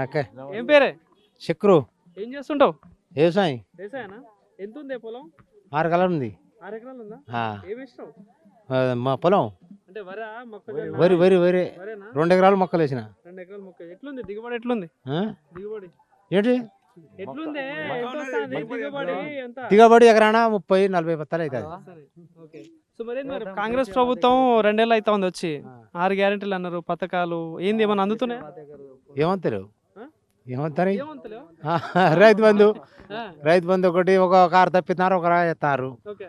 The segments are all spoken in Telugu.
ఓకే ఏం పేరే? చక్రు ఏం చేస్తుంటావు? వ్యవసాయం వ్యవసాయనా? ఎంత ఉంది పొలం? 6 కలర్ ఉంది 6 ఎకరాలు ఉందా? ఆ, ఏమి ఇష్టం? మా పొలం అంటే వరా మొక్కజొన్న? వరి వరి వరి వరేనా? 2 ఎకరాలు మొక్కలు వేసిన 2 ఎకరాల మొక్క. ఎట్లుంది దిగుబడి? ఎట్లుంది ఆ? దిగుబడి? ఏంటి ఎట్లుంది? ఎంత వస్తుంది దిగుబడి? ఎంత? దిగబడి ఎకరాన 30-40 బత్తాలు అవుతుంది సరే, ఓకే. సో మరి కాంగ్రెస్ ప్రభుత్వం 2 ఏళ్ళు అవుతా ఉంది వచ్చి, 6 గ్యారెంటీలు అన్నారు, పథకాలు ఏంది ఏమన్నా అందుతున్నాయి? ఏమంటారు ఆ? ఏమంటారు ఏమంతలేవు? రైతు బంధు ఆ, రైతు బంధు ఒకటి ఒక కారు తప్పిస్తున్నారు ఒక రాయి ఎత్తారు ఓకే.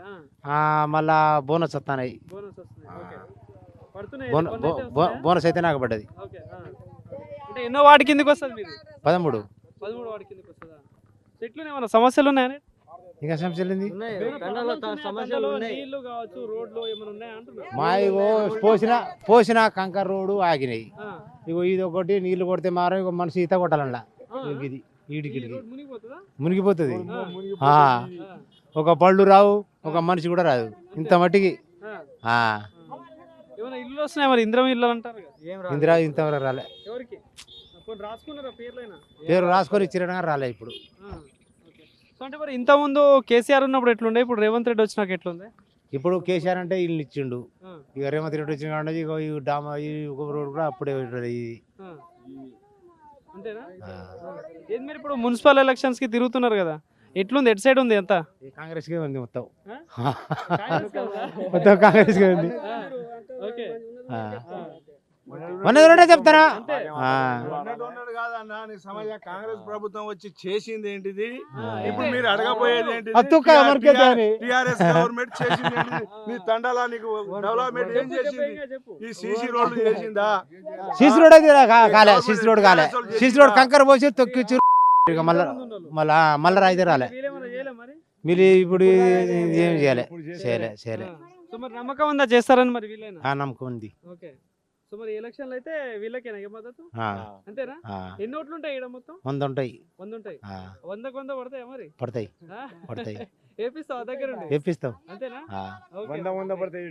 మళ్ళా బోనస్ వస్తున్నాయి బోనస్ వస్తున్నాయి. ఓకే. పడుతున్నాయి. బోన- కొన్ని బో- అయితే బో- వస్తున్నాయా? బోనస్ అయితే నాకు పడ్డది ఓకే. అంటే ఎన్నో వార్డు కిందకి వస్తుంది మీది? 13 13 వార్డు కిందకి వస్తుందా? చెట్లు ఏమైనా సమస్యలు ఉన్నాయని? ఇంకా సమస్యలు ఏంది నీళ్లు కావచ్చు, రోడ్లు ఏమైనా ఉన్నాయా అంటున్నా? మా ఇగో పోసిన కంకర రోడ్డు ఆగినాయి ఆ, ఇగో ఇది ఒకటి నీళ్లు కొడితే మారం ఇగో మనిషి ఈత కొట్టాలన్నా ఆ, ఇది ఈ ఈడికి రోడ్ మునిగిపోతుందా? మునిగిపోతుంది ఆ, ఒక పళ్ళు రావు ఒక మనిషి కూడా రాదు ఇంత మట్టికి ఆ. ఏమైనా ఇల్లు వస్తున్నాయి మరి? ఇంద్రం ఇల్లు అంటారు కదా, ఇందిరా ఇంతవరకు రాలే ఎవరికి? కొన్ని రాసుకున్నారా పేర్లైనా? పేరు రాసుకొని ఇచ్చిరగా రాలే ఇప్పుడు ఆ, ఓకే. సో అంటే మరి ఇంత ముందు కేసీఆర్ ఉన్నప్పుడు ఎట్లుండే, ఇప్పుడు రేవంత్ రెడ్డి వచ్చినాక ఎట్లుంది? ఇప్పుడు కేసీఆర్ అంటే ఇల్లు ఇచ్చిండు ఆ, ఇక రేవంత్ రెడ్డి వచ్చిన కాడ నుంచి ఇగో ఈ డామా ఈ ఒక రోడ్ కూడా అప్పుడే ఇది. ఆ. అంతేనా? ఆ. ఏంది మీరు ఇప్పుడు మున్సిపల్ ఎలక్షన్స్ కి తిరుగుతున్నారు కదా, ఎట్లుంది? ఎటు సైడ్ ఉంది ఎంత? ఈ కాంగ్రెస్కే ఉంది మొత్తం కాంగ్రెస్ కదా? మొత్తం కాంగ్రెస్కే ఉంది ఆ, ఓకే. ఆ. ఉన్నది రెండే చెప్తారా అంతే. ఆ. ఉన్నది కాదన్నా, నీ సమాజ కాంగ్రెస్ ప్రభుత్వం వచ్చి చేసింది ఏంటిది? ఆ, ఇప్పుడు ఏంటి? మీరు అడగబోయేది ఏంటిది? అది తుక్క మరికేది అని. టిఆర్ఎస్ గవర్నమెంట్ చేసింది ఏంటిది? నీ తండాలా నీకు డెవలప్మెంట్ ఏం చెప్పు, చేసింది? ఇంకా చెప్పు. ఈ సీసీ రోడ్లు చేసిందా? సీసీ రోడ్ అయితే కాలే సీసీ రోడ్ కాలే సీసీ రోడ్ కంకర పోసి తొక్కిచ్చు ఇక మళ్ళా మళ్ళా రాయితే రాలే వీళ్ళేమన్నా చేయలే మరి? మీరు ఇప్పుడు ఏం చేయాలి చేయలే ఆ, సో మరి నమ్మకం ఉందా చేస్తారని మరి వీళ్ళైనా? ఆ నమ్మకం ఉంది ఓకే. సో మరి ఎలక్షన్లు అయితే వీళ్ళకేనా ఇక మద్దతు? ఆ, అంతేనా? ఆ. ఎన్ని ఓట్లు ఉంటాయి ఈడ మొత్తం? 100 ఉంటాయి 100 ఉంటాయి. ఆ, 100కు 100 పడతాయా మరి? పడతాయి ఆ? పడతాయి ఏపిస్తావా దగ్గర ఉండి? తెప్పిస్తాం అంతేనా? ఆ. ఓకే. వంద పడతాయి.